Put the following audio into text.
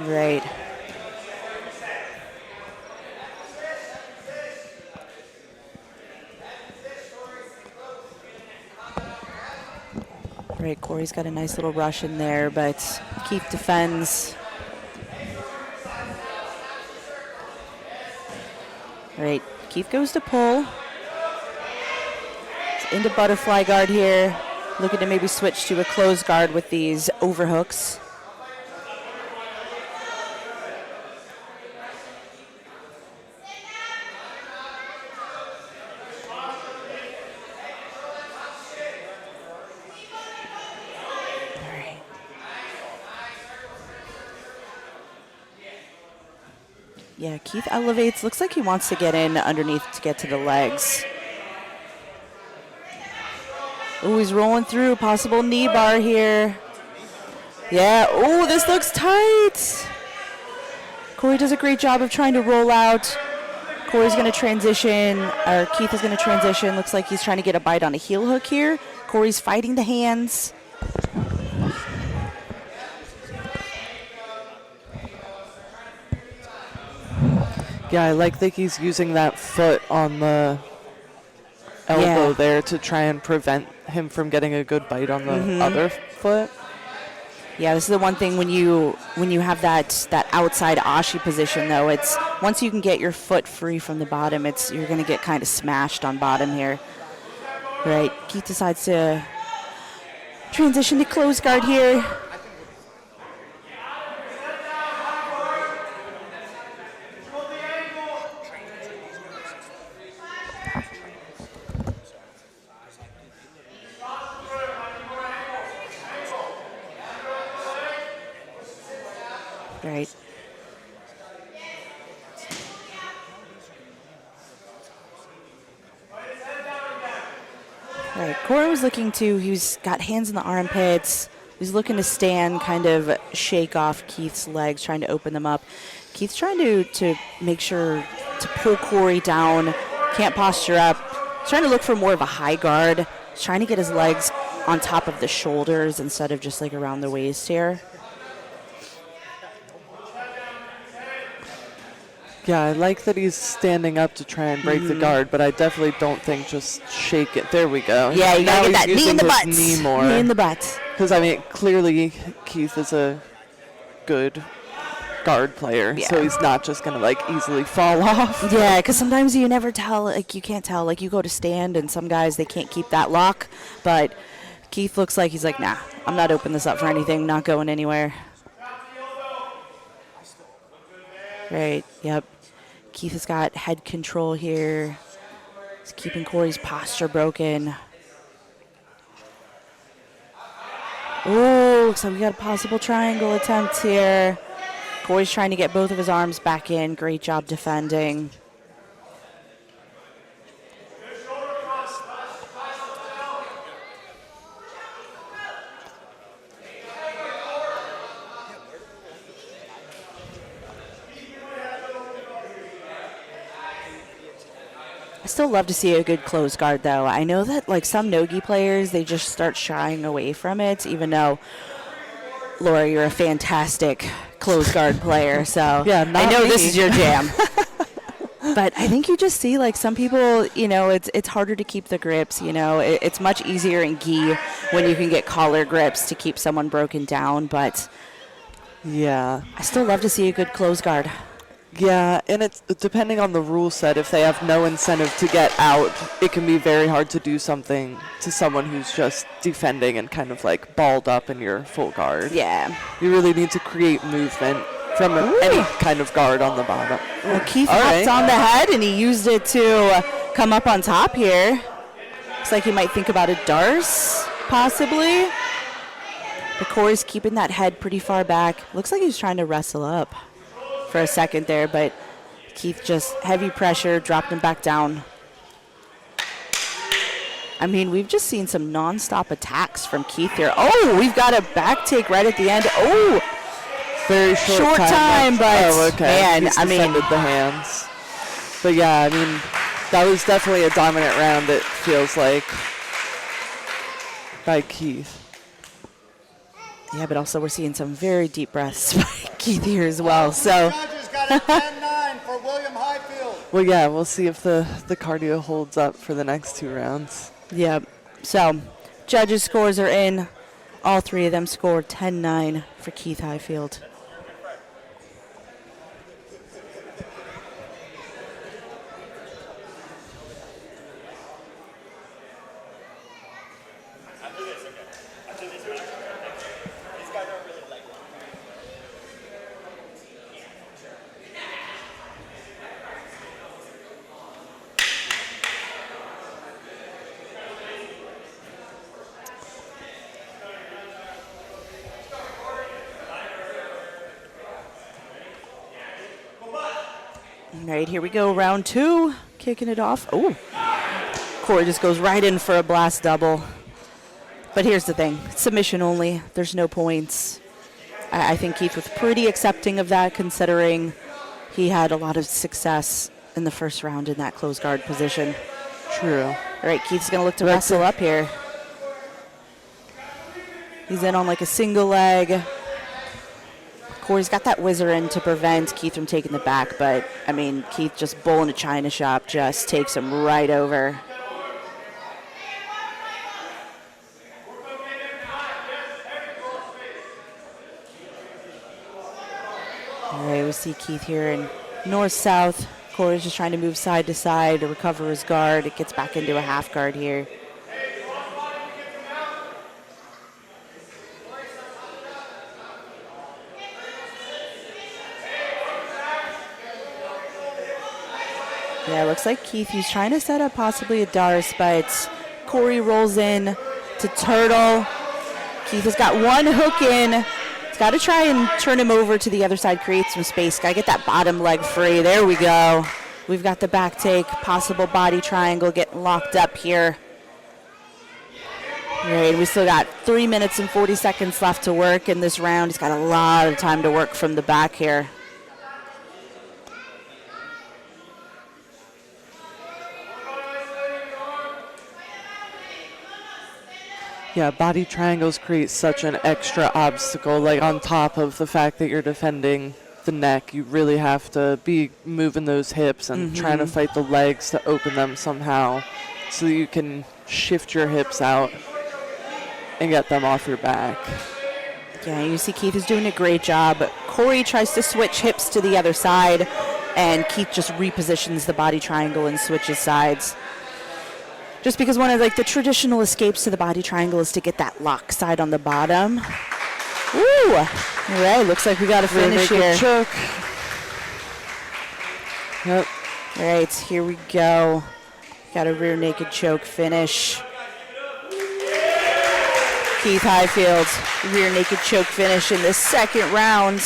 Right. Right, Corey's got a nice little rush in there, but Keith defends. Right, Keith goes to pull. It's into butterfly guard here. Looking to maybe switch to a closed guard with these overhooks. Yeah, Keith elevates. Looks like he wants to get in underneath to get to the legs. Oh, he's rolling through. Possible knee bar here. Yeah. Oh, this looks tight. Corey does a great job of trying to roll out. Corey's going to transition, or Keith is going to transition. Looks like he's trying to get a bite on a heel hook here. Corey's fighting the hands. Yeah, I like that he's using that foot on the elbow there to try and prevent him from getting a good bite on the other foot. Yeah, this is the one thing when you have that outside ashi position, though. It's once you can get your foot free from the bottom, you're going to get kind of smashed on bottom here. Right, Keith decides to transition to close guard here. Right. Right, Corey was looking to, he's got hands in the armpits. He's looking to stand, kind of shake off Keith's legs, trying to open them up. Keith's trying to make sure to pull Corey down, can't posture up. He's trying to look for more of a high guard. He's trying to get his legs on top of the shoulders instead of just like around the waist here. Yeah, I like that he's standing up to try and break the guard, but I definitely don't think just shake it. There we go. Yeah, you gotta get that knee in the butt. Knee more. Knee in the butt. Because, I mean, clearly Keith is a good guard player, so he's not just going to, like, easily fall off. Yeah, because sometimes you never tell, like, you can't tell. Like, you go to stand, and some guys, they can't keep that lock. But Keith looks like he's like, nah, I'm not opening this up for anything, not going anywhere. Right, yep. Keith has got head control here. He's keeping Corey's posture broken. Oh, looks like we got a possible triangle attempt here. Corey's trying to get both of his arms back in. Great job defending. I still love to see a good close guard, though. I know that, like, some no-gi players, they just start shying away from it, even though, Laura, you're a fantastic close guard player, so yeah, I know this is your jam. But I think you just see, like, some people, you know, it's harder to keep the grips, you know. It's much easier in gi when you can get collar grips to keep someone broken down, but yeah, I still love to see a good close guard. Yeah, and it's depending on the rule set. If they have no incentive to get out, it can be very hard to do something to someone who's just defending and kind of like balled up in your full guard. Yeah. You really need to create movement from any kind of guard on the bottom. Well, Keith hopped on the head, and he used it to come up on top here. Looks like he might think about a Darce, possibly. But Corey's keeping that head pretty far back. Looks like he's trying to wrestle up for a second there, but Keith just heavy pressure, dropped him back down. I mean, we've just seen some non-stop attacks from Keith here. Oh, we've got a back take right at the end. Oh, very short time, but man, he's I mean, defended the hands. But yeah, I mean, that was definitely a dominant round, it feels like, by Keith. Yeah, but also we're seeing some very deep breaths by Keith here as well. So, Judges got a 10-9 for William Highfield. Well, yeah, we'll see if the cardio holds up for the next 2 rounds. yeah. So, judges' scores are in. All 3 of them scored 10-9 for Keith Highfield. All right, here we go, round 2, kicking it off. Oh, Corey just goes right in for a blast double. But here's the thing, submission only, there's no points. I think Keith was pretty accepting of that, considering he had a lot of success in the first round in that close guard position. True. All right, Keith's gonna look to wrestle up here. He's in on like a single leg. Corey's got that whizzer in to prevent Keith from taking the back, but, I mean, Keith just bull in a china shop, just takes him right over. All right, we see Keith here in north-south. Corey's just trying to move side to side to recover his guard. It gets back into a half guard here. Yeah, it looks like Keith, he's trying to set up possibly a Darce, but Corey rolls in to turtle. Keith has got one hook in. He's got to try and turn him over to the other side, create some space. Got to get that bottom leg free. There we go. We've got the back take, possible body triangle getting locked up here. All right, we still got 3 minutes and 40 seconds left to work in this round. He's got a lot of time to work from the back here. Yeah, body triangles create such an extra obstacle, like on top of the fact that you're defending the neck. You really have to be moving those hips and trying to fight the legs to open them somehow so that you can shift your hips out and get them off your back. Yeah, you see Keith is doing a great job. Corey tries to switch hips to the other side, and Keith just repositions the body triangle and switches sides. Just because one of the traditional escapes to the body triangle is to get that lock side on the bottom. Ooh! All right, looks like we got a finish here. Choke. Yep. All right, here we go. Got a rear naked choke finish. Keith Highfield, rear naked choke finish in the second round.